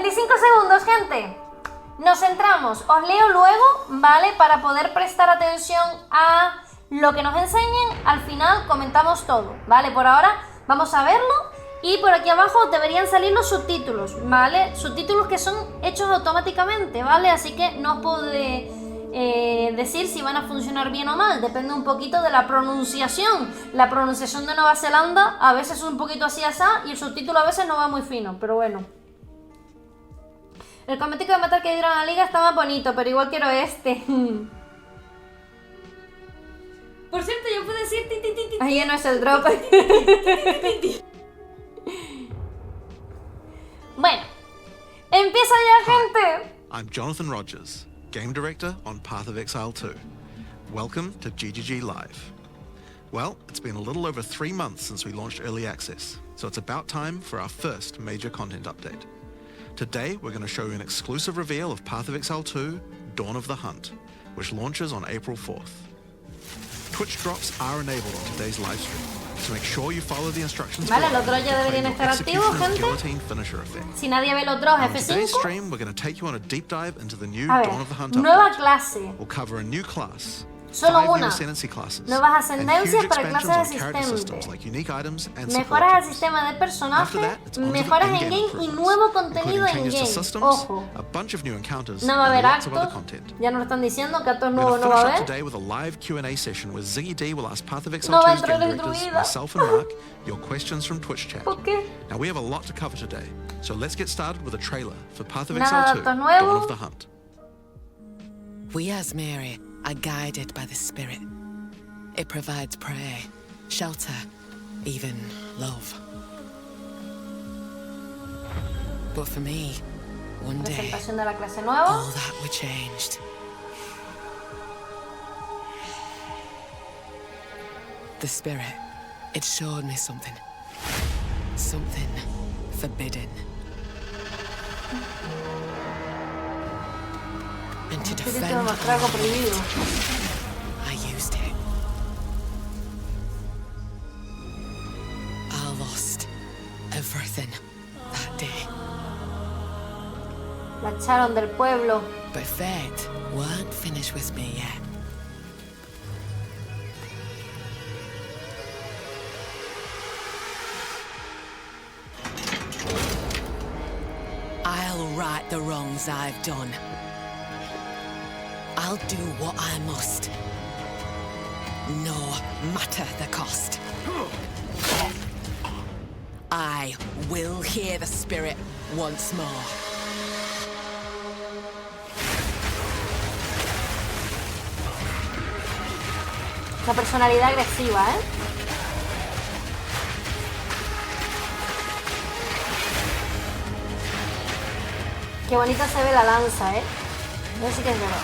25 segundos, gente. Nos centramos. Os leo luego, ¿vale? Para poder prestar atención a lo que nos enseñen. Al final comentamos todo, ¿vale? Por ahora vamos a verlo. Y por aquí abajo deberían salir los subtítulos, ¿vale? Subtítulos que son hechos automáticamente, ¿vale? Así que no os puedo decir si van a funcionar bien o mal. Depende un poquito de la pronunciación. La pronunciación de Nueva Zelanda a veces es un poquito así asá y el subtítulo a veces no va muy fino, pero bueno. El cosmético de metal que dieron a la liga está más bonito, pero igual quiero este. Por cierto, yo puedo decir... Ahí ya no es el drop. Bueno, empieza ya, gente. I'm Jonathan Rogers, Game Director on Path of Exile 2. Welcome to GGG Live. Well, it's been a little over 3 months since we launched Early Access, so it's about time for our first major content update. Today, we're going to show you an exclusive reveal of Path of Exile 2, Dawn of the Hunt, which launches on April 4th. Twitch drops are enabled on today's live stream, so make sure you follow the instructions. Vale, los drops ya deberían estar activos, gente. Si nadie ve los drops, F5. Today's stream, we're going to take you on a deep dive into the new A ver, Dawn of the Hunt nueva update. clase. We'll cover a new class, Solo 5 una. new ascendancy classes, Nuevas and ascendencias huge para expansions clases on character asistentes. systems like unique items and Mejoras al support sistema de After personaje, that, it's on to the mejoras en in-game game y improvements, nuevo contenido including en changes to game. systems, Ojo, a bunch of new encounters, no va a and haber lots of other actos. content. Ya nos lo están diciendo que actos We're nuevos going to no va a finish up haber. today with a live Q&A session where Ziggy D will ask Path of Exile No va a 2's entrar game en tu directors, vida. myself and Mark, your questions from Twitch chat. ¿Por qué? Now we have a lot to cover today, so let's get started with a trailer for Path of Nada de Exile 2, actos Dawn nuevos. of the Hunt. We as Mary are guided by the Spirit. It provides prey, shelter, even love. But for me, one day, Presentación de la clase nueva. all that were changed. The Spirit, it showed me something. Something forbidden. And to Espíritu de defend mostrar algo prohibido. I used it. I lost everything that day. La echaron del pueblo. But fate weren't finished with me yet. I'll right the wrongs I've done. I'll do what I must. No matter the cost. I will hear the Spirit once more. Una personalidad agresiva, ¿eh? Qué bonita se ve la lanza, ¿eh? Eso sí que es verdad.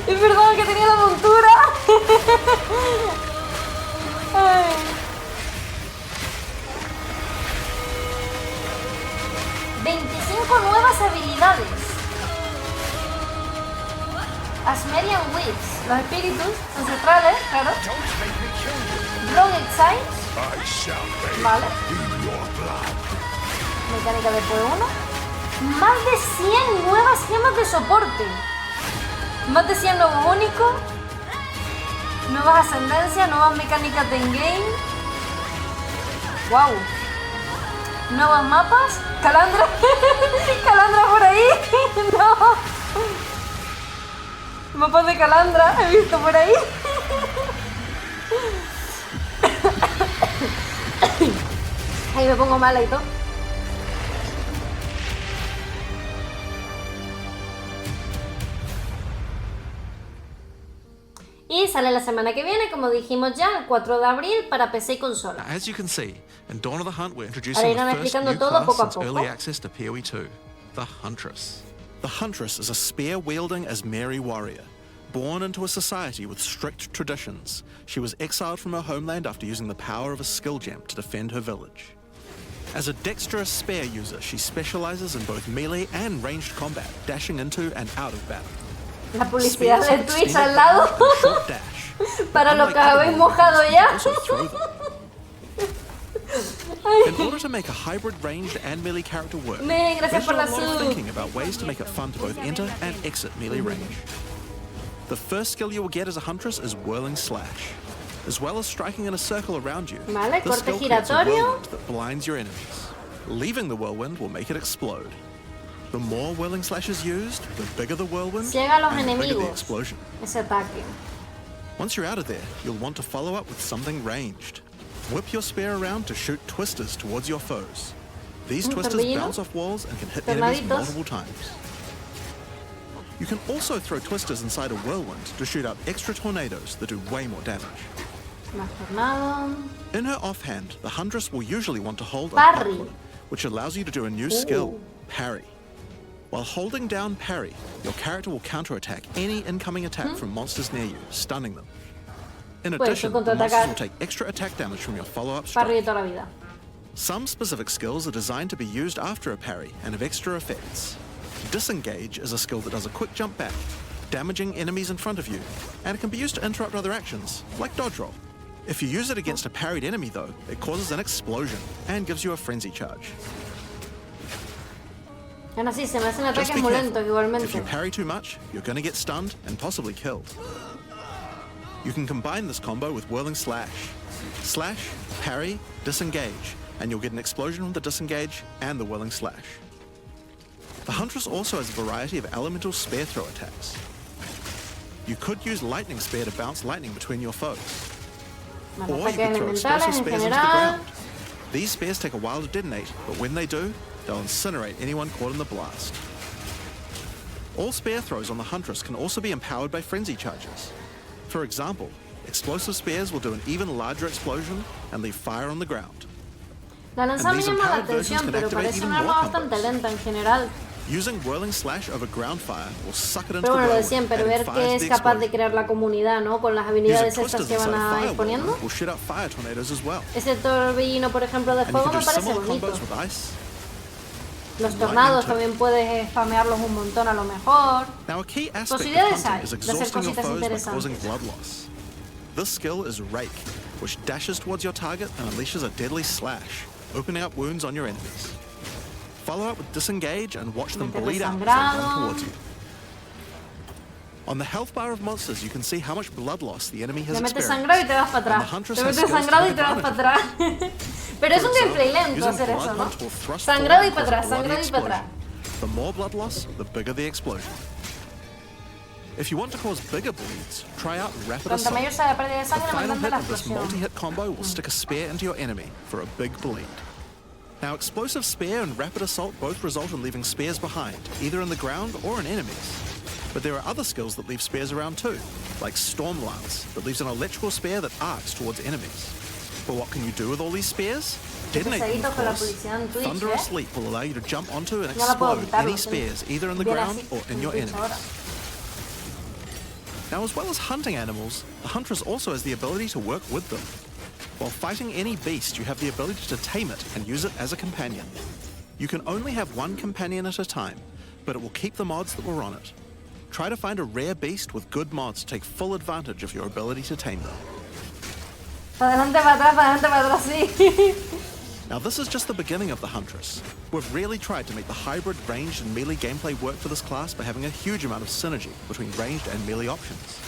Es verdad que tenía la montura. Ay. ¡25 nuevas habilidades! Asmerian Whips, los espíritus ancestrales, claro. Rogue Exiles. Vale. Mecánica de fuego 1. Más de 100 nuevas gemas de soporte. Más de 100 nuevos únicos. Nuevas ascendencias, nuevas mecánicas de in-game. Wow. Nuevos mapas. Calandra. Calandra por ahí. No. Mapas de Calandra. He visto por ahí. Ahí me pongo mala y todo. Y sale la semana que viene, como dijimos ya, el 4 de abril para PC y consola. As you can see, in Dawn of the Hunt we're Ahora introducing irán the first explicando new todo class poco a since poco. early access to PoE 2, the Huntress. The Huntress is a spear-wielding Asmeri warrior. Born into a society with strict traditions, she was exiled from her homeland after using the power of a skill gem to defend her village. As a dexterous spear user, she specializes in both melee and ranged combat, dashing into and out of battle. La publicidad Spears de have Twitch extended al lado. bow and short dash, Para lo Unlike que other habéis war mojado weapons, you ya. can also throw them. In order to make a hybrid ranged and melee character work, Men, gracias there's por a la lot of sub. thinking about ways to make it fun to both enter and exit melee range. The first skill you will get as a huntress is Whirling Slash. As well as striking in a circle around you, Vale, this corte skill creates a giratorio. whirlwind that blinds your enemies. Leaving the whirlwind will make it explode. The more Whirling Slash is used, the bigger the whirlwind Ciega a los and the bigger the enemigos. explosion. Ese ataque. Once you're out of there, you'll want to follow up with something ranged. Whip your spear around to shoot twisters towards your foes. These twisters torbellino. bounce off walls and can hit enemies Tornaditos. multiple times. You can also throw twisters inside a whirlwind to shoot out extra tornadoes that do way more damage. Más tornado. In her offhand, the huntress will usually want to hold a Parry. hook, which allows you to do a new skill, Parry. While holding down Parry, your character will counterattack any incoming attack from monsters near you, stunning them. In Puedes addition, the contraatacar. monsters will take extra attack damage from your follow-up strike. Parry de toda la vida. Some specific skills are designed to be used after a parry and have extra effects. Disengage is a skill that does a quick jump back, damaging enemies in front of you, and it can be used to interrupt other actions, like dodge roll. If you use it against a parried enemy though, it causes an explosion and gives you a frenzy charge. Aún así, se me hacen Just ataques be muy careful. lentos igualmente. If you parry too much, you're going to get stunned and possibly killed. You can combine this combo with Whirling Slash. Slash, parry, disengage, and you'll get an explosion from the disengage and the Whirling Slash. The Huntress also has a variety of elemental spear throw attacks. You could use Lightning Spear to bounce lightning between your foes. Más Or you ataques could throw elementales explosive en spears into the general. ground. These spears take a while to detonate, but when they do, they'll incinerate anyone caught in the blast. All spear throws on the Huntress can also be empowered by frenzy charges. For example, explosive spears will do an even larger explosion and leave fire on the ground. La lanza me these llama la empowered versions atención, can pero activate parece even un arma more bastante combos. lenta en general. Using Whirling Slash over ground fire will suck it into Pero bueno, the lo de whirlwind siempre, and ver it qué fires es the capaz de explosion. crear la comunidad, ¿no? Con las Using habilidades estas twisters que van inside a fire ir poniendo. whirlwind will shoot out fire tornadoes as well. Ese torbellino, por ejemplo, de And you fuego can me do parece similar bonito. combos with ice. Los and tornados lightning también puedes spamearlos un montón a lo mejor. Now a key aspect of Posibilidades hunting hay is de hacer exhausting your cositas foes by interesantes. causing blood loss. This skill is Rake, which dashes towards your target and unleashes a deadly slash, opening up wounds on your enemies. Follow up with Disengage and watch them Meterle bleed out as they sangrado. run towards you. On the health bar of monsters, you can see how much blood loss the enemy has Te metes experienced. sangrado y te vas para And the atrás. Huntress Te has metes skills to sangrado y take te vas para advantage atrás. Pero es For un example, gameplay lento using hacer Blood eso, ¿no? Hunt will thrust Sangrado y forward para atrás, and cause a bloody sangrado y para atrás. explosion. The more blood loss, the bigger the explosion. If you want to cause bigger bleeds, try out Rapid Cuanto Assault. mayor sea la pérdida de The sangre, más final grande hit la of this explosión. multi-hit combo will stick a spear into your enemy for a big bleed. Now, Explosive Spear and Rapid Assault both result in leaving spears behind, either in the ground or in enemies. But there are other skills that leave spears around too, like Storm Lance, that leaves an electrical spear that arcs towards enemies. But what can you do with all these spears? Detonate them, pesadito of con la course. publicidad en Twitch, Thunderous ¿eh? Sleep will allow you to jump onto and No la puedo explode quitarlo, any spears, either in the viene ground así or in en your Twitch enemies. ahora. Now, as well as hunting animals, the Huntress also has the ability to work with them. While fighting any beast, you have the ability to tame it and use it as a companion. You can only have one companion at a time, but it will keep the mods that were on it. Try to find a rare beast with good mods to take full advantage of your ability to tame them. Para adelante, para atrás, sí. Now, this is just the beginning of the Huntress. We've really tried to make the hybrid ranged and melee gameplay work for this class by having a huge amount of synergy between ranged and melee options.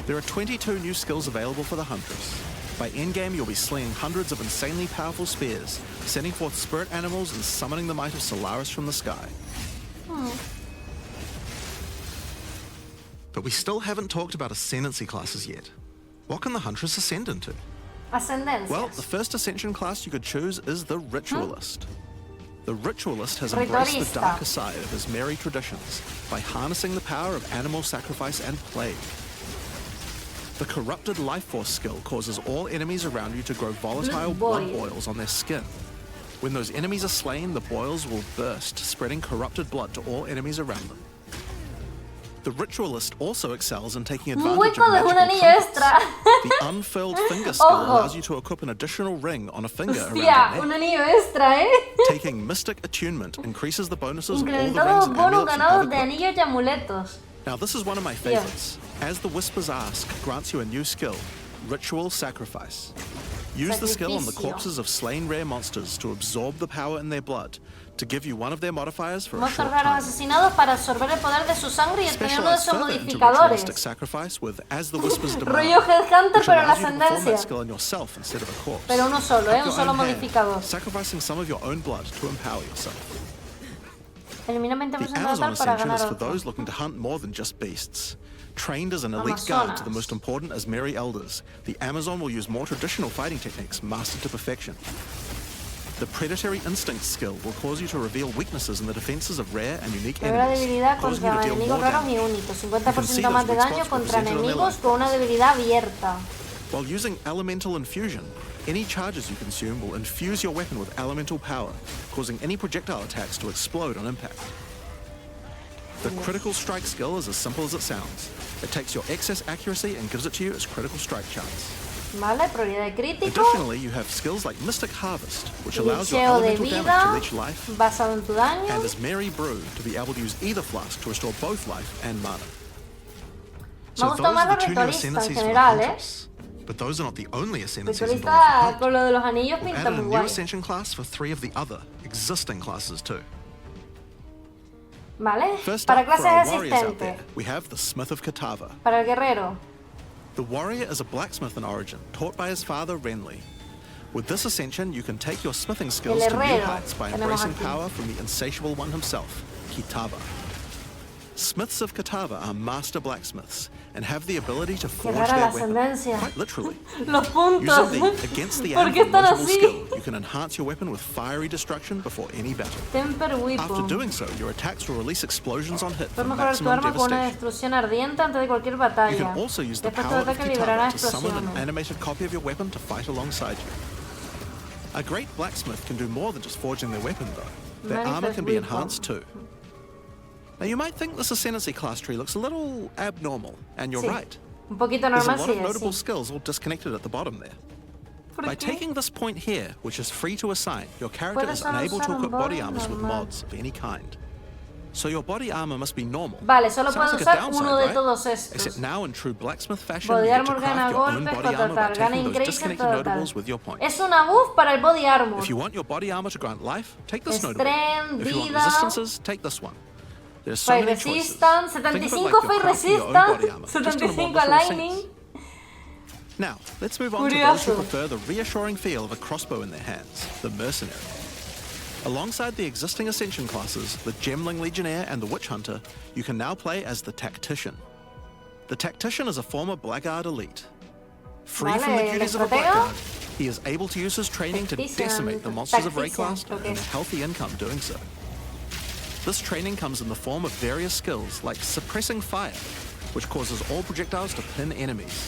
There are 22 new skills available for the Huntress. By endgame, you'll be slinging hundreds of insanely powerful spears, sending forth spirit animals and summoning the might of Solaris from the sky. But we still haven't talked about ascendancy classes yet. What can the Huntress ascend into? Ascendencias. Well, the first ascension class you could choose is the Ritualist. The Ritualist has embraced the Ritualista. darker side of his merry traditions by harnessing the power of animal sacrifice and plague. The Corrupted Life Force skill causes all enemies around you to grow volatile blood boil. boils on their skin. When those enemies are slain, the boils will burst, spreading corrupted blood to all enemies around them. The Ritualist also excels in taking Un advantage hueco of de un magical anillo trinkets. extra. The Unfurled Finger skill Ojo. allows you to equip an additional ring on a finger around Hostia, your un neck. anillo extra, ¿eh? Taking Mystic Attunement increases the bonuses of all the rings Incrementado and bonus amulets you have ganados de equipped. anillos y amuletos. Now, this is one of my favorites. As the Whispers Ask grants you a new skill, Ritual Sacrifice. Use the skill on the corpses of slain rare monsters to absorb the power in their blood, to give you one of their modifiers for a Monstruos short raros time. asesinados para absorber el poder de su sangre y obtener uno de Specialize sus further into modificadores. ritualistic sacrifice with As the Whispers Demand, Rollo Headhunter, which pero en la allows you to perform ascendencia. that skill on yourself instead of a corpse. Pero uno solo, Up un your solo own hand, modificador. sacrificing some of your own blood to empower yourself. Elimina The 20% Amazon total para Ascension ganar is for otro. those looking to hunt more than just beasts. Trained as an elite guard to the Amazonas. most important Asmeri elders, the Amazon will use more traditional fighting techniques mastered to perfection. The Predatory Instinct skill will cause you to reveal weaknesses in the defenses of rare and unique Revela enemies, debilidad causing you contra to deal enemigos more raros y damage. únicos. You can see 50% más de those weak daño spots contra represented on their enemigos life. con una debilidad abierta. While using Elemental Infusion, any charges you consume will infuse your weapon with elemental power, causing any projectile attacks to explode on impact. The Critical Strike skill is as simple as it sounds. It takes your excess accuracy and gives it to you as critical strike chance. Vale, probabilidad de crítico. Additionally, you have skills like Mystic Harvest, which allows your Glitcheo de elemental damage to vida reach life, basado en tu daño. and as Mary Brew to be able to use either flask to restore both life and mana. Me gusta más are la the two new ritualista en ascendancies for the general, Huntress. But those are not the only ascendancies involved. Ritualista con lo de los anillos We've pinta added a muy new guay. ascension class for 3 of the other existing classes too. Vale, First para up, for clases our warriors out there, existentes. we have the Smith of Katava. Para el guerrero. The warrior is a blacksmith in origin, taught by his father Renly. With this ascension, you can take your smithing skills to new herrero heights by tenemos embracing aquí. power from the insatiable one himself, Kitava. Smiths of Katava are master blacksmiths and have the ability to forge rara their la weapon, ascendencia. quite literally. Los puntos. Using the Against the ¿Por qué Anvil están notable así? skill, you can enhance your weapon with fiery destruction before any battle. Temper After Weapon. doing so, your attacks will release explosions on hit for Puedes mejorar tu maximum arma con una devastation. destrucción ardiente antes de cualquier You batalla. can also use the Después tu power of ataque liberará Kitava to summon an explosiones. animated copy of your weapon to fight alongside you. A great blacksmith can do more than just forging their weapon, though. Their armor Manifest can be weapon. enhanced too. Now you might think this ascendancy class tree looks a little abnormal, and you're Sí. right. Un poquito There's a normal, lot sí, of notable sí. skills all disconnected at the bottom there. ¿Por By qué? taking this point here, which is free to assign, your character Puedes is solo unable to usar un equip body body armors with normal. mods of any kind. So your body armor must be normal. Vale, solo Sounds puedo like a usar downside, uno de right? todos Except estos. now in true blacksmith fashion, Body you get to armor gana craft your own golpes, body armor by gana taking those increase, disconnected notables with your points. Es una buff para el body armor. If you want your body armor to grant life, take this notable. Strength, If you want vida. resistances, take this one. There's so Fire many choices. resistance, Think of it 75 like you're fire crafting your own body armor, resistance, just in a more 75 literal sense. lightning. Now, let's move on to those who Curioso. prefer the reassuring feel of a crossbow in their hands, the mercenary. Alongside the existing Ascension classes, the Gemling Legionnaire and the Witch Hunter, you can now play as the Tactician. The Tactician is a former Blackguard elite. Free from the Vale, duties of a ¿el estratega? Blackguard, he is able to use his training to Tactician, decimate the monsters of Tactician, Rayclast creo que and a es. healthy income doing so. This training comes in the form of various skills like suppressing fire, which causes all projectiles to pin enemies.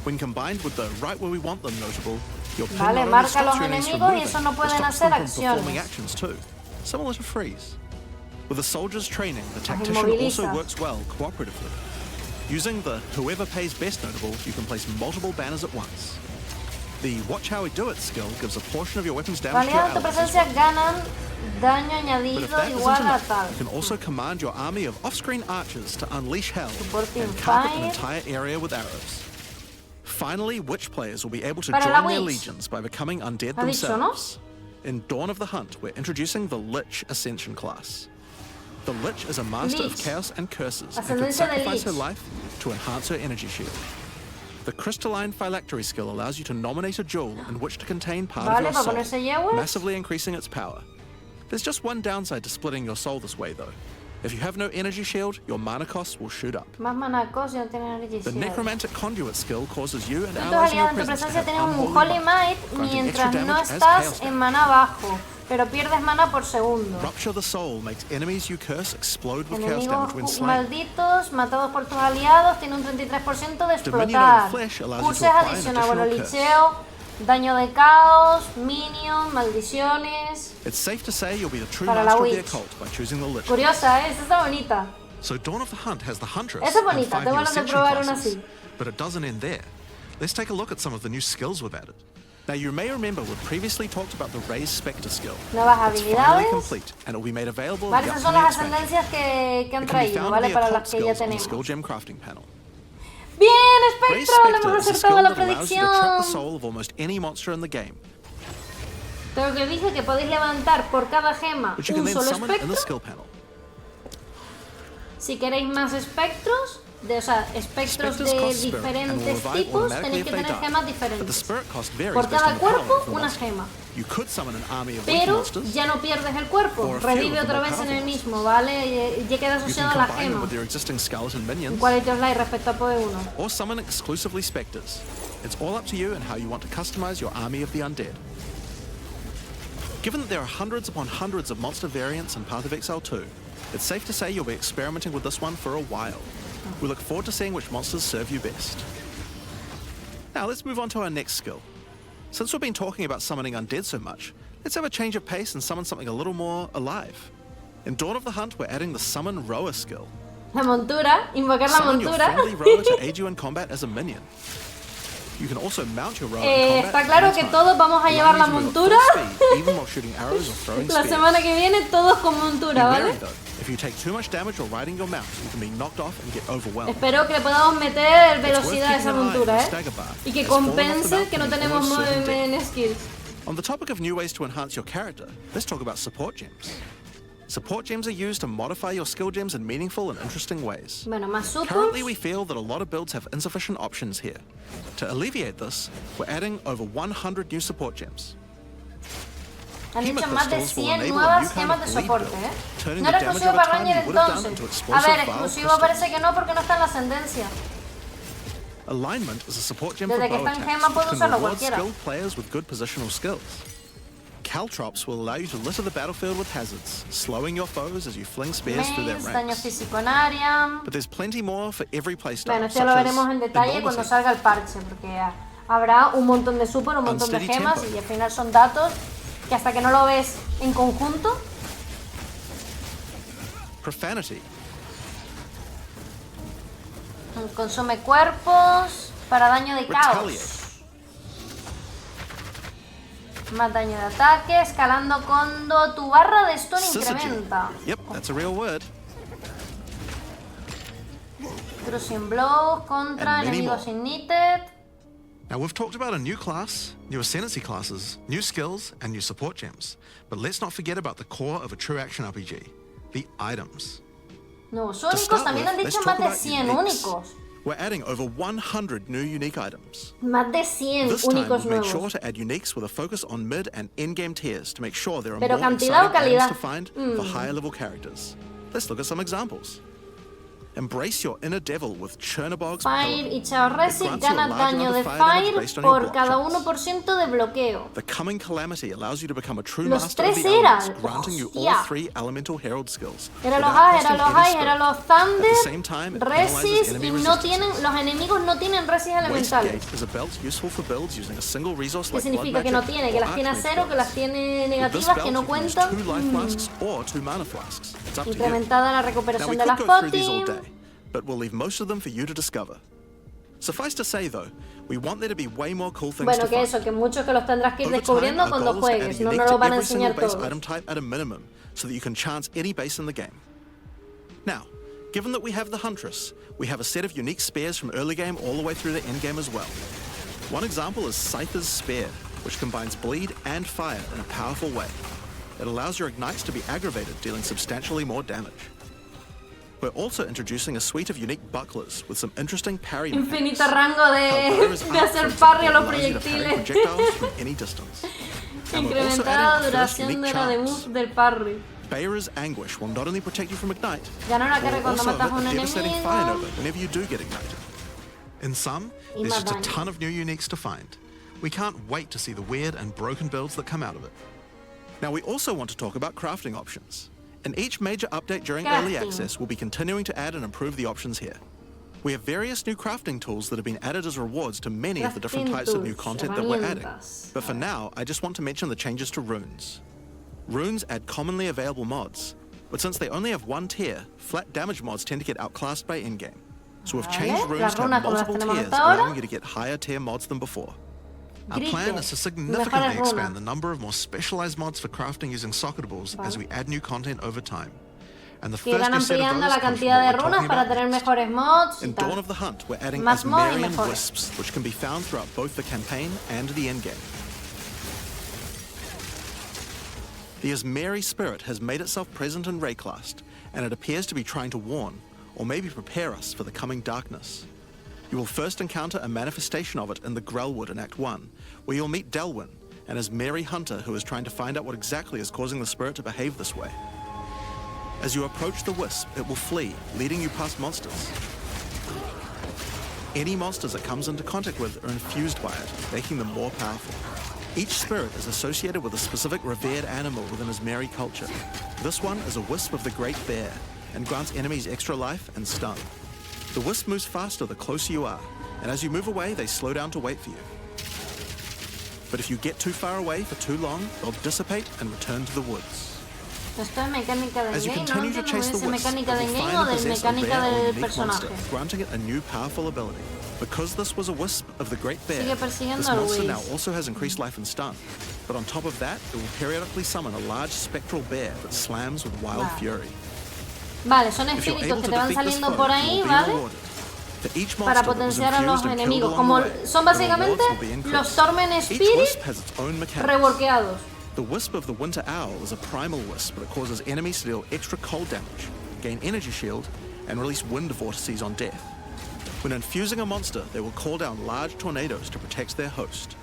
When combined with the right where we want them notable, your pin Vale, not only marca stops los your enemies from enemigos y moving, eso no but pueden stops hacer them from performing acciones. actions too, similar to freeze. With a soldier's training, the tactician also inmoviliza. works well cooperatively. Using the whoever pays best notable, you can place multiple banners at once. The watch how we do it skill gives a portion of your weapon's damage to your Aliados de allies as presencia well. ganan daño But añadido if that isn't igual a enough, tal. you can also command your army of off-screen archers to unleash hell Supporting and carpet an fire. entire area with arrows. Finally, witch players will be able to Para join la their witch. legions by becoming undead ¿Ha dicho, no? themselves. In Dawn of the Hunt, we're introducing the Lich Ascension class. The Lich is a master of Lich. chaos and curses and can Ascendencia de sacrifice her Lich. life to enhance her energy shield. The Crystalline Phylactery skill allows you to nominate a jewel in which to contain part Vale, of your para soul, ponerse yewes. massively increasing its power. There's just one downside to splitting your soul this way, though. If you have no energy shield, your mana costs will shoot up. Más manacos y no tienen energy The shield. Necromantic Conduit skill causes you and Tus allies in your aliados en tu presence to presencia have tienen un unholy Holy might, Might granting mientras extra no damage as estás chaos en damage. mana bajo, pero pierdes mana por segundo. Rupture the Soul makes enemies you curse explode with chaos damage when Enemigos slain. malditos matados por tus aliados tienen un 33% de Dominion explotar. over Flesh allows you to Curses apply an adicional, bueno, additional curse. licheo, daño de caos, minion, maldiciones. It's safe to say you'll be the true Para la master of the witch. occult by choosing the Lich. Curiosa, ¿eh? Esa está bonita. So Dawn of the Hunt has the Huntress Esa es and bonita, 5 tengo new ganas de Ascension probar una classes. así. But it doesn't end there. Let's take a look at some of the new skills we've added. Now you may remember we've previously talked about the Raised Spectre skill. Nuevas It's finally habilidades. complete and it will be made available Vale, in the esas son upcoming las expansion. ascendencias que han It can be traído, found ¿vale? via Para cult las que ya skills on the tenemos. skill gem crafting panel. Bien, Raise Espectro, le Spectre hemos is a skill acertado la that allows you to trap the predicción. soul of almost any monster in the game, Creo que dice que podéis levantar por cada gema which you can un then solo summon in the espectro. skill panel. Si queréis más espectros, espectros Spectres de cost spirit and will diferentes revive tipos, automatically tenéis if que they tener die, gemas but the diferentes. spirit cost varies Por based cada on the power cuerpo, of the una monster. gema. You could summon an army of weak Pero monsters. ya no pierdes el cuerpo, Or a few revive of the otra more vez en el powerful mismo, ¿vale? Ya queda You asociado can a la combine them gema. with your existing skeleton minions, Quality of life respecto a PoE 1. or summon exclusively specters. It's all up to you and how you want to customize your army of the undead. Given that there are hundreds upon hundreds of monster variants in Path of Exile 2, it's safe to say you'll be experimenting with this one for a while. We look forward to seeing which monsters serve you best. Now let's move on to our next skill. Since we've been talking about summoning undead so much, let's have a change of pace and summon something a little more alive. In Dawn of the Hunt, we're adding the Summon Rower skill. La montura, invocar la Summon your montura. friendly rower to aid you in combat as a minion. You can also mount your rower in combat. Está claro que anytime, todos vamos a allowing llevar you la to move at full montura. speed, even while shooting arrows or throwing La spears. semana que viene todos con Be montura, wary ¿vale? though, if you take too much damage while riding your mount, you can be knocked off and get overwhelmed. Espero que le podamos meter It's worth velocidad a esa keeping an eye on montura, your ¿eh? stagger bar, Y que as falling off the compense mount que no can be tenemos almost certain death. movement skills. On the topic of new ways to enhance your character, let's talk about support gems. Support gems are used to modify your skill gems in meaningful and interesting ways. Bueno, más Currently, supers. we feel that a lot of builds have insufficient options here. To alleviate this, we're adding over 100 new support gems. Han Hema dicho más de crystals will 100 enable a nuevas new kind gemas of de bleed soporte, build, ¿eh? turning No the era damage exclusivo over para time Ranger you would have done entonces. into A explosive ver, vial exclusivo crystals. parece que no porque no está en la ascendencia. Alignment is a support gem for Desde que bow está en attacks, gema puedo which can usarlo reward cualquiera. skilled players with good positional skills. Caltrops will allow you to litter the battlefield with hazards, slowing your foes as you fling spears through their Mace, daño ranks. físico en área. But there's plenty more for every playstyle, Bueno, esto such ya lo as veremos en detalle cuando enormity, salga el parche, porque habrá un montón de super, un montón de Unsteady gemas tempo. y al final son datos que hasta que no lo ves en conjunto. profanity, Consume cuerpos para daño de caos. retaliate, Más daño de ataque, escalando cuando tu barra de stun syzygy. incrementa. Yep, that's a real word. Crushing blow contra And many enemigos more. ignited. Now we've talked about a new class, new ascendancy classes, new skills, and new support gems. But let's not forget about the core of a true action RPG, the items. Nuevos To únicos, start también with, han let's dicho talk más de about 100 uniques. únicos. We're adding over 100 new unique items. Más de 100 This time únicos we've made nuevos. sure to add uniques with a focus on mid and end-game tiers to make sure there are Pero more cantidad o exciting items calidad? to find for higher level characters. Let's look at some examples. Embrace your inner devil with Chernobog's Fire Pillar. y Chao Resist grants you a gana large daño amount de of fire damage fire based on your por block cada chance. 1% de bloqueo. The Coming Calamity allows you to become a true Los master of the tres eran. elements, granting you all Hostia. 3 elemental herald skills. Era los without Ice, era costing los any Ice, era spirit. los At the Thunder, same time, it penalizes Resist enemy y no resistances. tienen, los enemigos no tienen Resist elementales. Wastegate is a belt useful for builds using a single resource ¿Qué like blood significa que no magic tiene? Que or las tiene a archmage cero, que las builds. tiene With this negativas, que belt, no you can use cuentan. 2 life flasks or 2 mana flasks. It's up to you. Incrementada la Now recuperación we de could las go through these all potis. day, but we'll leave most of them for you to discover. Suffice to say though, we want there to be way more cool things Bueno, to que find. eso, que muchos que los tendrás que ir Over descubriendo time, our cuando goal is to add juegues, a no unique nos lo to van a every single enseñar base todos. item type at a minimum, so that you can chance any base in the game. Now, given that we have the Huntress, we have a set of unique spears from early game all the way through the end game as well. One example is Scyther's Spear, which combines bleed and fire in a powerful way. It allows your ignites to be aggravated, dealing substantially more damage. We're also introducing a suite of unique bucklers with some interesting parry mechanics. Infinito rango How de Bear's hacer outfit parry a los allows you to parry proyectiles. projectiles from any distance. And we're also Incrementada adding our first duración unique de la charms. debut del parry. Bayra's Anguish will not only protect you from Ignite, Ganar una but carga will cuando also matas a un emit a devastating fire enemigo. nova whenever you do get ignited. In sum, Y there's más just a daño. ton of new uniques to find. We can't wait to see the weird and broken builds that come out of it. Now we also want to talk about crafting options. In each major update during early Crafting. access, we'll be continuing to add and improve the options here. We have various new crafting tools that have been added as rewards to many of the different Crafting types of new tools, content that we're adding. herramientas. But for now, I just want to mention the changes to runes. Runes add commonly available mods, but since they only have one tier, flat damage mods tend to get outclassed by endgame. So we've changed Vale, runes las to have runas como las multiple tenemos tiers, hasta ahora. allowing you to get higher tier mods than before. Our plan is to significantly mejores expand runas. the number of more specialized mods for crafting using socketables as we add new content over time. And the que irán first new set of ampliando those la comes from cantidad de what we're runas talking para about tener next. mejores mods y In Dawn tal. of the Hunt, we're adding Más mod y Asmarian mejores. wisps, which can be found throughout both the campaign and the endgame. The Asmari spirit has made itself present in Rayclast, and it appears to be trying to warn, or maybe prepare us for the coming darkness. You will first encounter a manifestation of it in the Grellwood in Act 1, where you'll meet Delwyn, an Asmari hunter who is trying to find out what exactly is causing the spirit to behave this way. As you approach the wisp, it will flee, leading you past monsters. Any monsters it comes into contact with are infused by it, making them more powerful. Each spirit is associated with a specific revered animal within Asmari culture. This one is a wisp of the Great Bear, and grants enemies extra life and stun. The wisp moves faster the closer you are, and as you move away, they slow down to wait for you. But if you get too far away for too long, they'll dissipate and return to the woods. Esto es mecánica del As you game, no continue to entiendo chase si the es wisp, it mecánica del will game find o and de possess a mecánica rare or del unique monster, personaje. granting it a new powerful ability. Because this was a wisp of the Great Bear, Sigue persiguiendo this al monster now wisp. also has increased life and stun. But on top of that, it will periodically summon a large spectral bear that slams with wild Vale. fury. Vale, son If you're espíritus able que to te van defeat this saliendo foe, por you ahí, will be ¿vale? rewarded. For each Para monster that was potenciar a los infused and killed enemigos. along Como the way, son the básicamente rewards will be increased. los Torment Each Spirit wisp has its own mechanics. reworkeados. The Wisp of the Winter Owl is a primal wisp that causes enemies to deal extra cold damage, gain energy shield, and release wind vortices on death. When infusing a monster, they will call down large tornadoes to protect their host.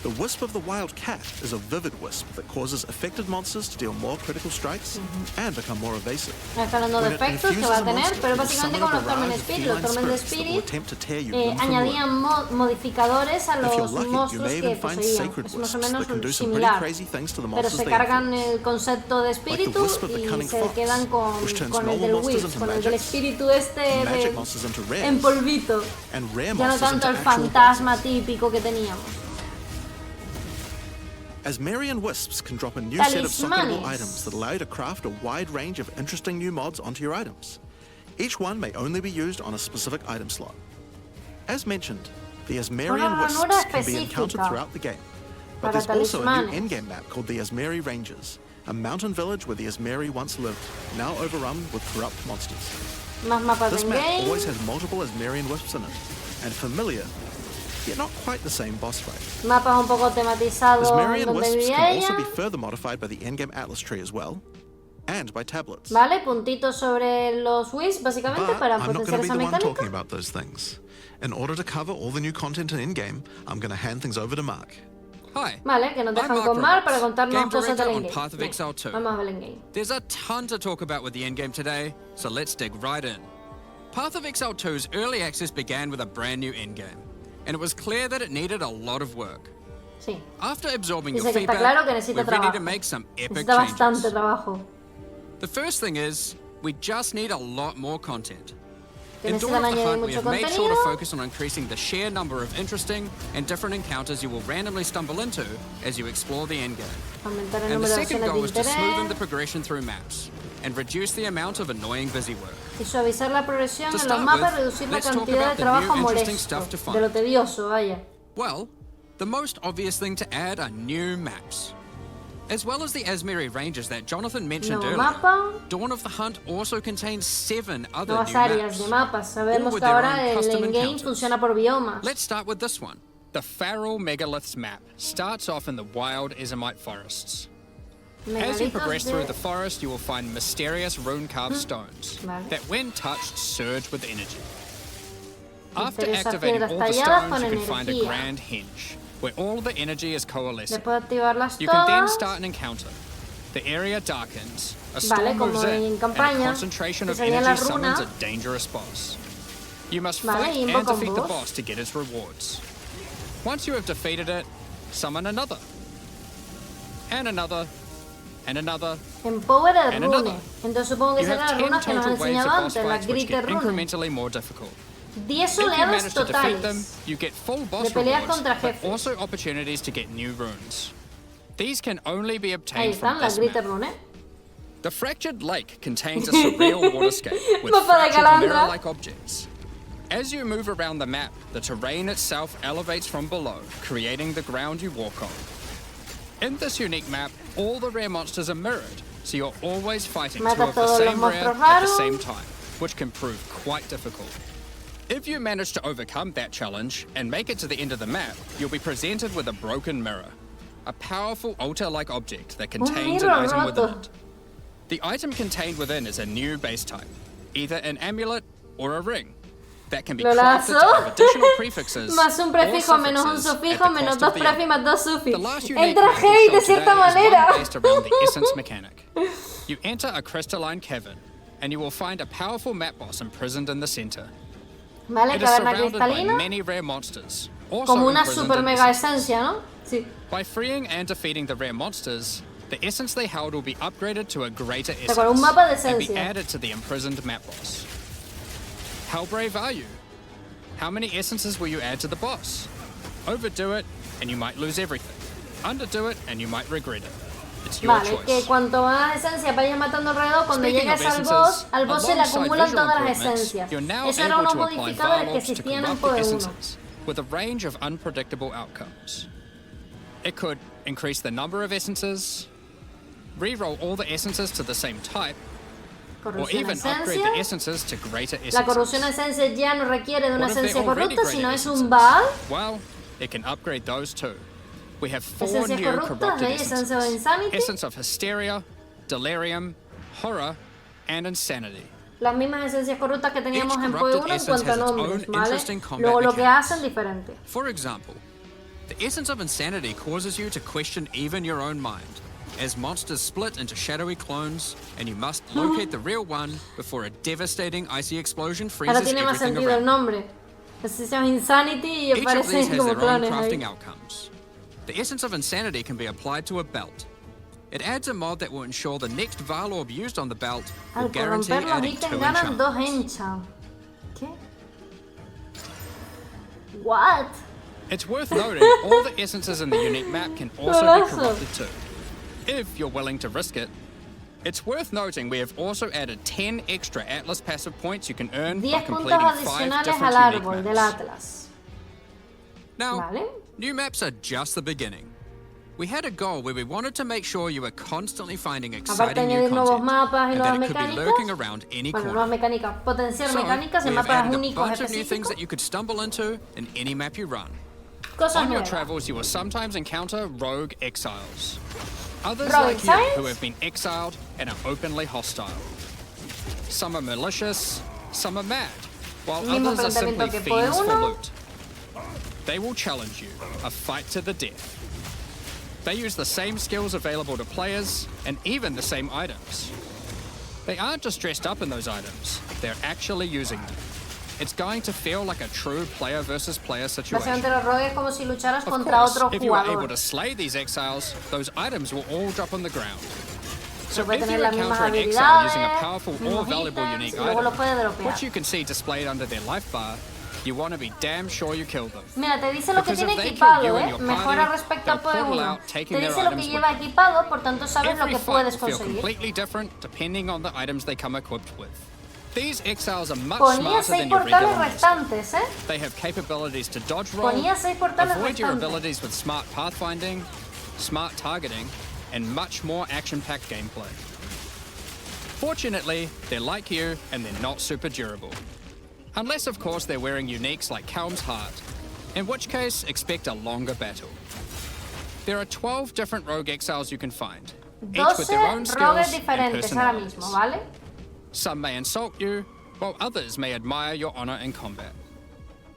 The Wisp of the Wild Cat is a vivid wisp that causes affected monsters to deal more critical strikes and become more evasive. Está hablando de When it efectos que infuses va a a tener, monster, pero it will básicamente summon como a los Torment barrage of Spirit. Los feline Torment spirits that will Spirit attempt to tear you limb from limb. añadían modificadores a If you're los lucky, you monstruos may que even find poseían. sacred Es más o wisps menos that can do some pretty similar. crazy things to the Pero monsters se they cargan infuse. el concepto de espíritu wisp of the y cunning se fox, quedan which turns con el normal del monsters Wisp, into con el del magics, espíritu este magic de, monsters into rares, en polvito. and rare Ya no monsters tanto into el actual fantasma bosses. típico que teníamos. Asmarian wisps can drop a new set of socketable Talismanes. items that allow you to craft a wide range of interesting new mods onto your items. Each one may only be used on a specific item slot. As mentioned, the Asmarian Una wisps ranura can be encountered específica throughout the game. But para there's also a new talismanes. endgame map called the Asmari Ranges, a mountain village where the Asmari once lived, now overrun with corrupt monsters. Más mapas This en map game. always has multiple Asmarian wisps in it, and familiar, yet not quite the same boss fight. Mapas un poco tematizados Asmarian donde wisps vivía can also ella. be further modified by the endgame atlas tree as well, and by tablets. Vale, puntitos sobre los Wisps, básicamente, But para I'm not potenciar going to be esa the one talking mecánica. about those things. In order to cover all the new content in in-game, I'm going to hand things over to Mark. Hi. Vale, que nos I'm dejan Mark con Mar Roberts, para contarnos game cosas director del on endgame. Path of Bien, Exile 2. vamos a ver el endgame. There's a ton to talk about with the endgame today, so let's dig right in. Path of Exile 2's early access began with a brand new endgame, and it was clear that it needed a lot of work. Sí, After absorbing dice your que está feedback, claro que necesita we're ready trabajo. to make some epic Necesita bastante changes. trabajo. The first thing is, we just need a lot more content. Que In Dawn necesitan of the añadir Hunt, we mucho have made sure to contenido. focus on increasing the sheer number of interesting and different encounters you will randomly stumble into as you explore the endgame. Aumentar el And the número de second opciones goal de is to smoothen the interés. progression through maps and reduce the amount of annoying busy work. Y suavizar la progresión To en los start mapas, with, reducir la let's talk cantidad about de the trabajo new interesting molesto. stuff to find. De lo tedioso, vaya. Well, the most obvious thing to add are new maps. As well as the Asmari ranges that Jonathan mentioned Nuevo earlier, mapa. Dawn of the Hunt also contains 7 other Nuevas new áreas de maps. mapas. Sabemos with que their ahora own el custom endgame encounters. funciona por biomas. Let's start with this one. The Pharaoh Megaliths map starts off in the wild Ezomite forests. As you Megalitos progress de- through the forest, you will find mysterious rune-carved stones Vale. that, when touched, surge with energy. After Misteriosas activating piedras all the talladas stones, con you can find a energía. grand henge, where all the energy is coalescing. Después de activarlas You can then todas. start an encounter. The area darkens, a Vale, storm como moves en in, and campaña, a concentration que of serían energy las summons a runas. dangerous boss. You must Vale, fight y and invoca un defeat the boss. boss to get its rewards. Once you have defeated it, summon another. And another. And another. Empower el And rune. another. Entonces supongo que You serán have las 10 runas que nos ha total waves of enseñado boss antes, las fights which Gritter get runes. incrementally more difficult. 10 If you oleadas manage to defeat them, totales. you get full boss De peleas rewards, contra but jefes. also opportunities to get new runes. These can only be Ahí obtained están from las this Gritter map. rune. The Fractured Lake contains a surreal waterscape with Mapa de fractured Calandra. mirror-like objects. As you move around the map, the terrain itself elevates from below, creating the ground you walk on. In this unique map, all the rare monsters are mirrored, so you're always fighting Mata two of the todos los same rare monstruos at the raros. same time, which can prove quite difficult. If you manage to overcome that challenge and make it to the end of the map, you'll be presented with a broken mirror, a powerful altar-like object that contains an mirror item within roto. it. The item contained within is a new base type, either an amulet or a ring, that can be Lo crafted to lanzó. have additional prefixes Más un or prefijo menos un suffixes at the sufijo cost menos of dos the prefijos other. más dos The sufijos. last unique Entra map we'll Hey show de cierta today is manera. one based around the essence mechanic. You enter a crystalline cavern, and you will find a powerful map boss imprisoned in the center. Vale, It is caverna surrounded by cristalina. many rare monsters, also Como una imprisoned super in mega essence. esencia, ¿no? Sí. By freeing and defeating the rare monsters, the essence they held will be upgraded to a greater essence acuerdo, un mapa de and be esencia. added to the imprisoned map boss. How brave are you? How many essences will you add to the boss? Overdo it, and you might lose everything. Underdo it, and you might regret it. It's your Vale, que choice. cuanto más esencias vayas matando alrededor, cuando Speaking llegues of al essences, boss se le alongside acumulan visual todas las improvements, esencias. you're now Eso era able unos to apply modificadores que dialogues to existían en corrupt the Poder 1. essences with a range of unpredictable outcomes. It could increase the number of essences, re-roll all the essences to the same type, or Corrupción even upgrade the esencia. essences to greater La corrupción essences. esencia ya no requiere de una What if they're esencia already corrupta, greater sino es essences? un Baal. Well, it can upgrade those too. We have 4 Esencias new corruptas, corrupted hay esencia of essences. insanity. Essence of hysteria, delirium, horror, and insanity. Las mismas esencias corruptas que teníamos Each en Poder corrupted 1 en essence cuanto a has its nombres, own ¿vale? interesting combat Luego lo que mechanics. hacen diferente. For example, the essence of insanity causes you to question even your own mind, as monsters split into shadowy clones, and you must locate the real one before a devastating icy explosion Ahora freezes tiene más everything sentido el around. nombre. Esencias of Insanity y Each of these aparecen has como their own clones crafting ahí. outcomes. The essence of insanity can be applied to a belt. It adds a mod that will ensure the next Varlorb used on the belt will Al guarantee corromper los adding 2 ítems ganan 2 enchantments. enchant. ¿Qué? What? It's worth noting all the essences in the unique map can also be Golazo. corrupted too, if you're willing to risk it. It's worth noting we have also added 10 extra Atlas passive points you can earn by 10 puntos completing 5 adicionales different al unique árbol del maps. Atlas. Now, Vale. new maps are just the beginning. We had a goal where we wanted to make sure you were constantly finding Aparte exciting new añadir nuevos content, mapas y and nuevas that it could be mecánicas. lurking around any Bueno, corner. nuevas mecánicas. Potenciar So, mecánicas we en have mapas added a únicos bunch of new things específicos. that you could stumble into in any map you run. Cosas On your nuevas. travels, you will sometimes encounter rogue exiles. Others Rogue like you exiles? who have been exiled and are openly hostile. Some are malicious, some are mad, while Mismo others are simply planteamiento que Poder fiends for 1. loot. They will challenge you, a fight to the death. They use the same skills available to players, and even the same items. They aren't just dressed up in those items, they're actually using them. It's going to feel like a true player versus player situation. Básicamente los rogues es como si lucharas Of contra course, otro if you are able jugador. to slay these exiles, those items will all drop on the ground. So puede if tener you las mismas encounter an exile using a habilidades, powerful or mismos valuable ítems, unique y luego los puede item, dropear. which you can see displayed under their life bar, you want to be damn sure you kill them. Mira, te dice lo que Because tiene if they equipado, kill you and your Mejora party, respecto they'll al Poder portal 1. out, Te taking their dice lo que items lleva with them. equipado, por tanto sabes lo Every que fight puedes will feel conseguir. completely different depending on the items they come equipped with. These exiles are much Ponía smarter 6 than your regular portales monsters. restantes, ¿eh? They have capabilities to dodge roll, Ponía 6 portales avoid your restantes. abilities with smart pathfinding, smart targeting, and much more action-packed gameplay. Fortunately, they're like you, and they're not super durable. Unless, of course, they're wearing uniques like Helm's Heart, in which case, expect a longer battle. There are 12 different rogue exiles you can find, each 12 with their own rogues skills and diferentes ahora personalities. mismo, ¿vale? Some may insult you, while others may admire your honor in combat.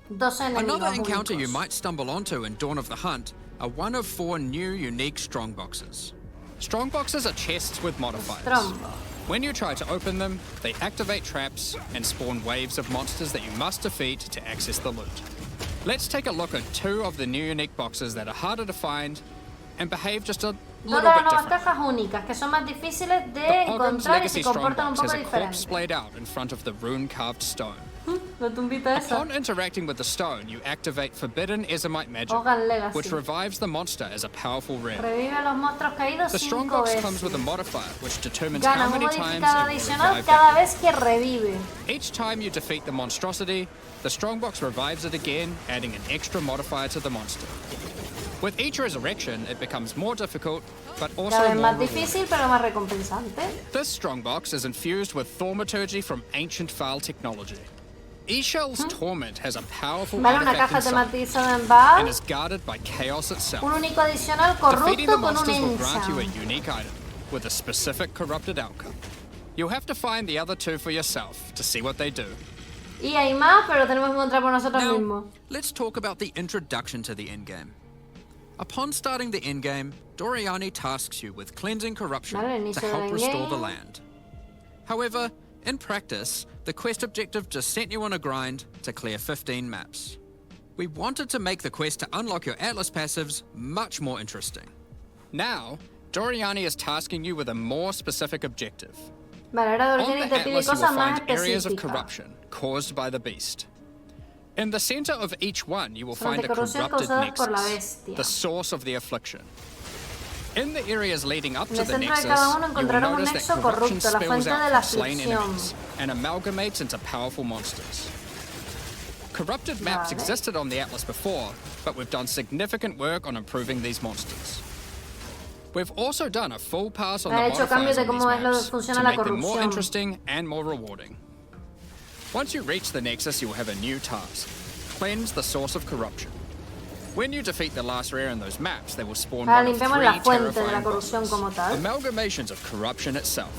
12 enemigos Another encounter únicos. you might stumble onto in Dawn of the Hunt are one of 4 new unique strongboxes. Strongboxes are chests with modifiers. Strombo. When you try to open them, they activate traps and spawn waves of monsters that you must defeat to access the loot. Let's take a look at 2 of the new unique boxes that are harder to find and behave just a Dos little de las bit nuevas different. cajas únicas, que son más difíciles de The Ogren's encontrar y Legacy se comportan un Strongbox has poco a corpse diferente. splayed out in front of the rune-carved stone. La tumbita esa. Upon interacting with the stone, you activate Forbidden Ezomite magic, Hogan Legacy. which revives the monster as a powerful rare. Revive a los monstruos caídos The 5 strongbox veces. comes with a modifier, which determines how Ganan un many times modificador it will adicional revive cada them. vez que revive. Each time you defeat the monstrosity, the strongbox revives it again, adding an extra modifier to the monster. With each resurrection, it becomes more difficult, but also Cada vez more más rewarding. difícil, pero más recompensante. This strongbox is infused with thaumaturgy from ancient Vaal technology. Eshell's Torment has a powerful Vale, una artifact caja inside tematizada en and Vaal. is guarded by chaos itself. Un único adicional Defeating the corrupto con un monsters will grant you a enchant. unique item with a specific corrupted outcome. You'll have to find the other two for yourself to see what they do. Y hay más, pero tenemos que encontrar por nosotros Now, mismos. let's talk about the introduction to the endgame. Upon starting the endgame, Doriani tasks you with cleansing corruption Vale, to inicio del help restore the endgame. land. However, in practice, the quest objective just sent you on a grind to clear 15 maps. We wanted to make the quest to unlock your Atlas passives much more interesting. Now, Doriani is tasking you with a more specific objective. Vale, ahora On Dorothy the te pide Atlas, you will cosas más find areas of específicas. corruption caused by the beast. In the center of each one, you will Zonas find de a corrupción corrupted causadas por la nexus, bestia. the source of the affliction. In the areas leading up En to el the centro de nexus, cada uno you will encontrarás un notice that nexo corruption corrupto, la spills fuente de out la from slain aflicción. enemies and amalgamates into powerful monsters. Corrupted maps Vale. existed on the Atlas before, but we've done significant work on improving these monsters. We've also done a full pass on Ha the hecho cambios modifiers de on these cómo es lo que maps funciona to la make them more corrupción. interesting and more rewarding. Once you reach the Nexus, you will have a new task. Cleanse the source of corruption. When you defeat the last rare in those maps, they will spawn Ahora one of limpiamos three la fuente de la terrifying corrupción bosses, como tal. amalgamations of corruption itself.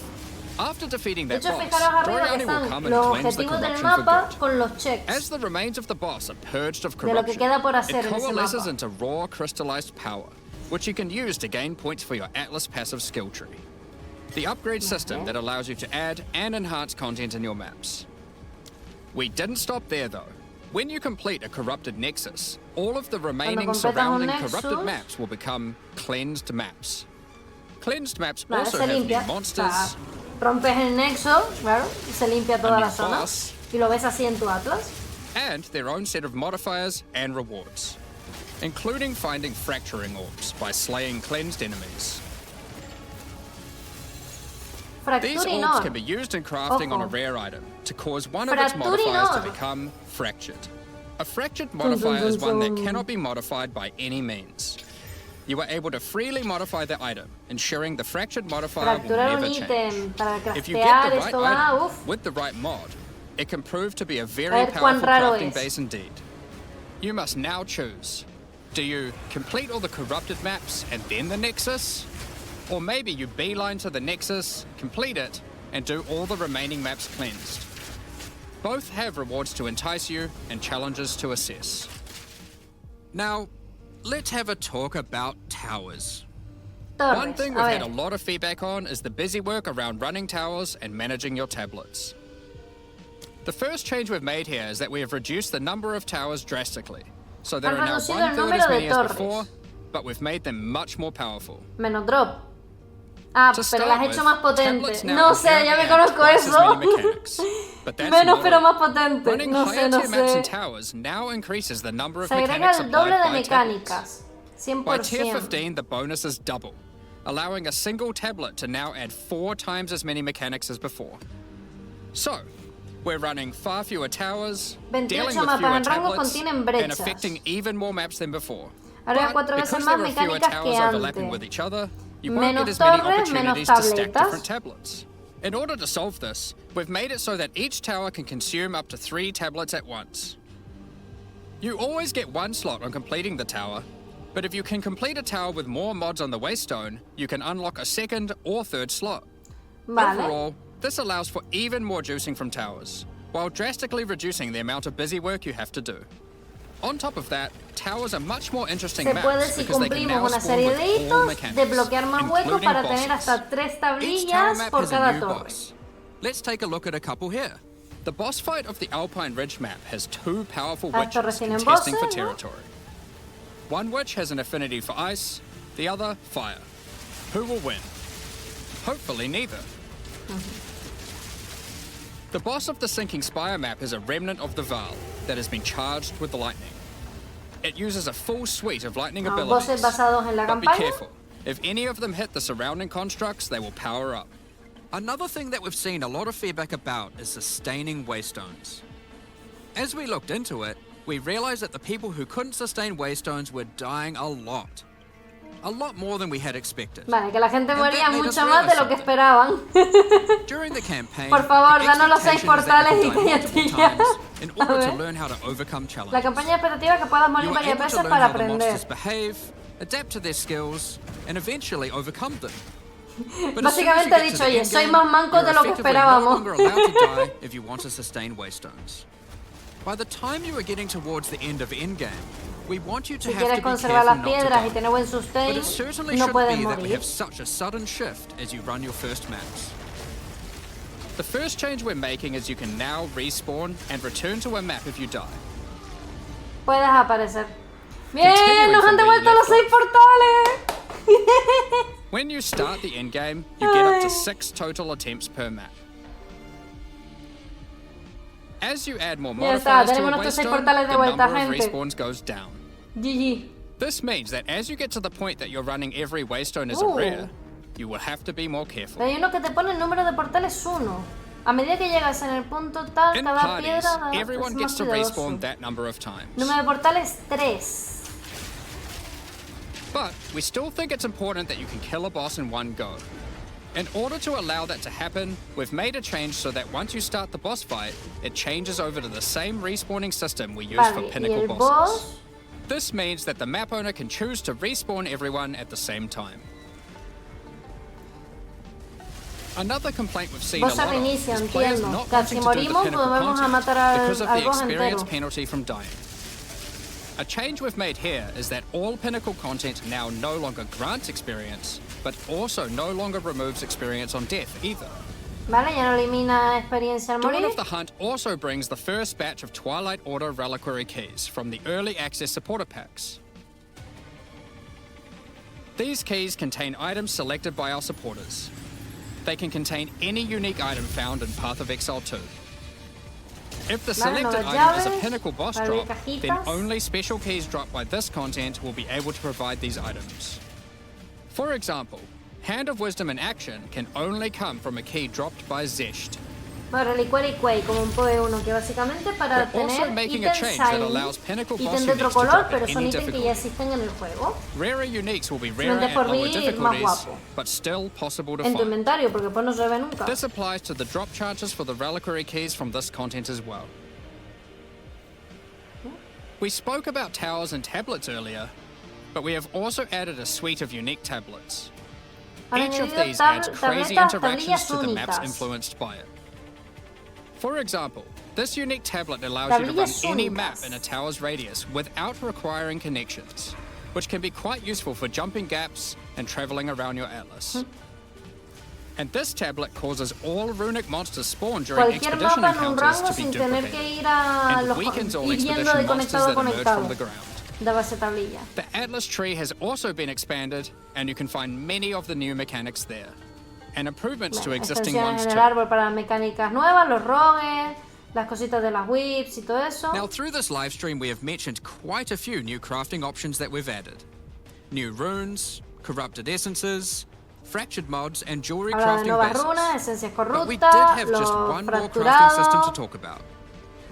After defeating De that hecho, boss, fijaros arriba que Doriani will están come and los cleanse the objetivos del corruption for mapa good. con los checks. As the remains of the boss are purged of De lo que corruption, queda por hacer it en ese coalesces mapa. into raw crystallized power, which you can use to gain points for your Atlas passive skill tree. The upgrade system that allows you to add and enhance content in your maps. We didn't stop there though. When you complete a corrupted nexus, all of the remaining completas un surrounding nexus- corrupted maps will become cleansed maps. Cleansed maps Vale, also se have limpia. new O monsters, sea, rompes el nexo, claro, y se limpia toda A la new zona. boss. Y lo ves así en tu atlas. and their own set of modifiers and rewards, including finding fracturing orbs by slaying cleansed enemies. These orbs Fracturinor. can be used in crafting on a Ojo. rare item to cause one of its modifiers to Fracturinor. become fractured. A fractured modifier dun, is one that dun. cannot be modified by any means. You are able to freely modify the item, ensuring the fractured modifier will Fracturar un never change. ítem para If you get craftear the right esto va, item uff. with the right mod, it can prove to be a A very ver cuán powerful raro crafting es. base indeed. You must now choose. Do you complete all the corrupted maps and then the Nexus? Or maybe you beeline to the Nexus, complete it, and do all the remaining maps cleansed. Both have rewards to entice you and challenges to assess. Now, let's have a talk about towers. Torres. One thing A we've ver, had a lot of feedback on is the busy work around running towers and managing your tablets. The first change we've made here is that we have reduced the number of towers drastically. So there Han are now reducido el 1/3 número as de many as torres. before, but we've made them much more powerful. menos drop. Ah, To pero las start he hecho with, más tablets potentes. now No sé, ya me inherently add conozco twice as eso. many mechanics, but that's Menos pero moderate. más potente. Running No higher sé, no tier maps and sé. towers now increases the number of Se agrega mechanics el doble de applied by tablets. mecánicas. By tier 100%. 15, the bonus is double, allowing a single tablet to now add 4 times as many mechanics as before. So, we're running far fewer towers, 28 dealing with mapas fewer en rango tablets, contienen and brechas. affecting even more maps than before. Ahora But 4 veces because más there are fewer mecánicas towers que overlapping antes. with each other, you won't get Menos as many torres, menos opportunities to stack tabletas. different tablets. In order to solve this, we've made it so that each tower can consume up to 3 tablets at once. You always get 1 slot on completing the tower, but if you can complete a tower with more mods on the waystone, you can unlock a 2nd or 3rd slot. Vale. Overall, this allows for even more juicing from towers, while drastically reducing the amount of busy work you have to do. On top of that, towers are much more interesting Se maps puede, si because they can now cumplimos una spawn serie with de all hitos, mechanics, desbloquear más huecos including para tener bosses. hasta 3 Each tower tablillas map por has a cada new torre. boss. Let's take a look at a couple here. The boss fight of the Alpine Ridge map has 2 powerful Ah, estos witches recién en contesting for bosses, ¿no? territory. One witch has an affinity for ice, the other fire. Who will win? Hopefully neither. The boss of the Sinking Spire map is a remnant of the Val that has been charged with lightning. It uses a full suite of lightning abilities. Bosses basados en la But be campaña. careful. If any of them hit the surrounding constructs, they will power up. Another thing that we've seen a lot of feedback about is sustaining waystones. As we looked into it, we realized that the people who couldn't sustain waystones were dying a lot. A lot more than we had expected. Vale, que la gente And moría that made us mucho más de lo que esperaban. During the campaign, Por favor, the danos los 6 expectation is that portales you y die multiple galletillas. times in A order to ver. learn how to overcome La challenges. campaña expectativa es que puedas morir You are varias able to veces learn para how the aprender. monsters behave, adapt to their skills, and eventually overcome them. But as soon as you Básicamente he get to dicho, the oye, end soy game, más manco you're de lo que effectively no esperábamos. longer allowed to die if you want to sustain waystones. By the time you are getting towards the end of endgame, we want you to Si have quieres to be conservar careful las not to piedras y die. tener buen But sustain, it certainly no shouldn't puedes be that we morir. have such a sudden shift as you run your first maps. The first change we're making is you can now respawn and return to a map if you die. Puedes aparecer. ¡Bien! Continuing ¡Nos han from where you devuelto los left 6 portales! When you start the endgame, you get up to 6 total attempts per map. As you add more Ya está, modifiers to a tenemos nuestros 6 waystone, portales de the vuelta, number of gente. respawns goes down. GG. This means that as you get to the point that you're running every waystone as a Ooh. rare, you will have to be more careful. Hay uno que te pone el número de portales 1. A medida que llegas en el punto tal, In cada parties, piedra everyone es gets más to cuidadoso. respawn that number of times. Número de portales 3. But we still think it's important that you can kill a boss in one go. In order to allow that to happen, we've made a change so that once you start the boss fight, it changes over to the same respawning system we use for Vale, y pinnacle el bosses. boss... This means that the map owner can choose to respawn everyone at the same time. Another complaint we've seen a Boss se lot of reinicia, is players entiendo. not Casi wanting to do the morimos, pinnacle volvemos a content matar al- because of al the boss experience entero. penalty from dying. A change we've made here is that all pinnacle content now no longer grants experience, but also no longer removes experience on death either. Vale, ya no elimina experiencia al Dawn morir. of the Hunt also brings the first batch of Twilight Order reliquary keys from the early access supporter packs. These keys contain items selected by our supporters. They can contain any unique item found in Path of Exile 2. If the Vale, selected nuevas item is a llaves, pinnacle boss para drop, abrir then cajitas. only special keys dropped by this content will be able to provide these items. For example, Hand of Wisdom in action can only come from a key dropped by Zesht. Bueno, reliquary como un PoE1, que básicamente para We're also tener making a ítems change that shiny, allows pinnacle boss ítems de otro uniques to color, drop pero at son any ítems que ya existen en el juego. Rarer uniques will be Si rarer vendes at por lower mí, es más difficulties, guapo. but still possible to En tu find. inventario, porque después no se ve nunca. This applies to the drop charges for the reliquary keys from this content as well. We spoke about towers and tablets earlier, but we have also added a suite of unique tablets. Han Each of añadido these adds crazy tabletas, interactions tablillas to the maps únicas. influenced by it. For example, this unique tablet allows you to run Tablillas any únicas. map in a tower's radius without requiring connections, which can be quite useful for jumping gaps and traveling around your atlas. And this tablet causes all runic monsters spawn during Cualquier expedition mapa en un encounters rango to be sin tener que duplicated, ir a and los weakens all ir yendo expedition de monsters conectado a that emerge conectado from the ground. de base tablilla. The Atlas tree has also been expanded, and you can find many of the new mechanics there, and improvements to existing ones Extensiones en too. el árbol para mecánicas nuevas, los rogues, las cositas de las whips y todo eso. Now, through this live stream, we have mentioned quite a few new crafting options that we've added. New runes, corrupted essences, fractured mods, and jewelry Habla de crafting nuevas bases. runas, esencias But we did corruptas, have just los one more crafting system to fracturados, talk about.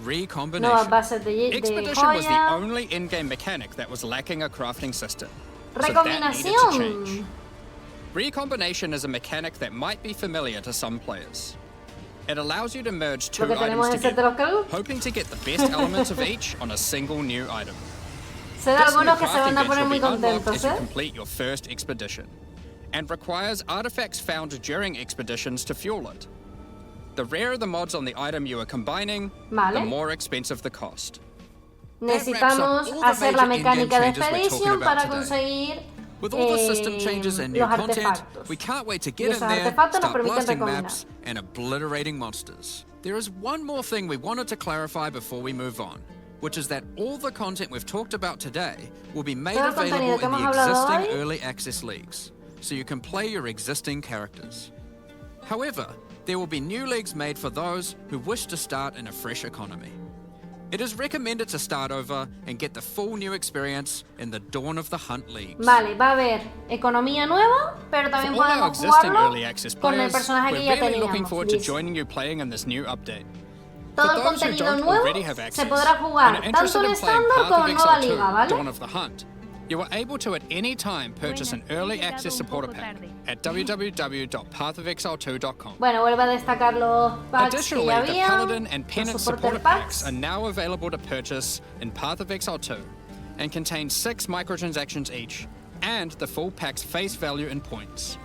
nuevas Recombination. bases de Expedition was the joya. only in-game mechanic that was lacking a crafting system. So that needed to change. Recombinación. Recombination is a mechanic that might be familiar to some players. It allows you to merge two Lo que tenemos items en set de together, los Kalug. hoping to get the best elements of each on a single new item. Sé de This new algunos que se van crafting a bench poner will muy be unlocked contentos, as you ¿eh? complete your first expedition, and requires artifacts found during expeditions to fuel it. The rarer the mods on the item you are combining, Vale. the more expensive the cost. Necesitamos all the hacer la major mecánica de in-game changes we're talking expedición about para today. conseguir With all the system changes and new los content, artefactos. we can't wait to Y get in esos there, artefactos nos start permiten blasting recombinar. maps, and obliterating monsters. There is one more thing we wanted to clarify before we move on, which is that all the content we've talked about today will be made Todo el contenido available que in the hemos hablado existing hoy early access leagues, so you can play your existing characters. However, there will be new leagues made for those who wish to start in a fresh economy. It is recommended to start over and get the full new experience in the Dawn of the Hunt leagues. Vale, va a haber economía nueva, pero For también all our podemos existing jugarlo early access con el players, personaje we're que ya really looking teníamos. forward to Dice. joining you playing in this new update. Todo For el those who contenido don't nuevo already have se access podrá and jugar are tanto interested en in playing estándar Path como of en nueva Exile 2, liga, ¿vale? Dawn of the Hunt, you are able to at any time purchase an early access supporter pack at www.pathofexile2.com. Bueno, vuelve a destacar los packs que Additionally, ya the había, Paladin and los Penance supporter supporter packs. packs are now available to purchase in Path of Exile 2 and contain 6 microtransactions each and the full pack's face value in points.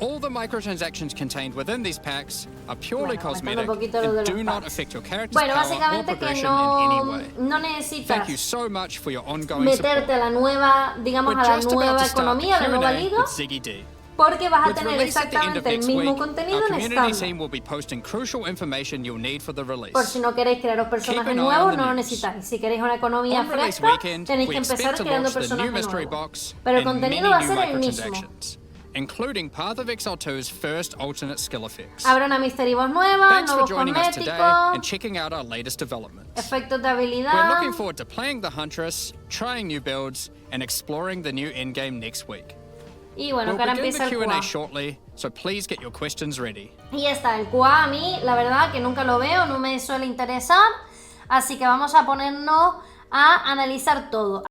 All the microtransactions contained within these packs are purely Bueno, cosmetic un poquito lo de and los do not packs. affect your character's Bueno, power or básicamente que progression in any way. no Thank you necesitas so much for your ongoing meterte support. a la nueva, digamos, We're a la just about nueva to start the economía, a la nueva Q&A liga, with Ziggy D. porque vas a With tener release at the end of exactamente el next mismo week, contenido our en community estándar. team will be posting crucial information you'll need for the release. Por si no queréis crearos personajes Keep an eye nuevos, on the no lo news. necesitáis. Si queréis una economía On release fresca, weekend, tenéis we que empezar expect to creando launch the new personajes mystery nuevos. box Pero el and many contenido va a new ser el mismo. microtransactions, including Path of Exile 2's first alternate skill effects. Habrá una Mystery Boss nueva, Thanks for nuevos joining us today cosméticos, and checking out our latest developments. efectos de We're habilidad. looking forward to playing the Huntress, trying new builds, and exploring the new endgame next week. Y bueno, We'll que ahora begin empieza the el Q&A QA. shortly, so please get your questions ready. Y ya está, el QA a mí, la verdad que nunca lo veo, no me suele interesar. Así que vamos a ponernos a analizar todo.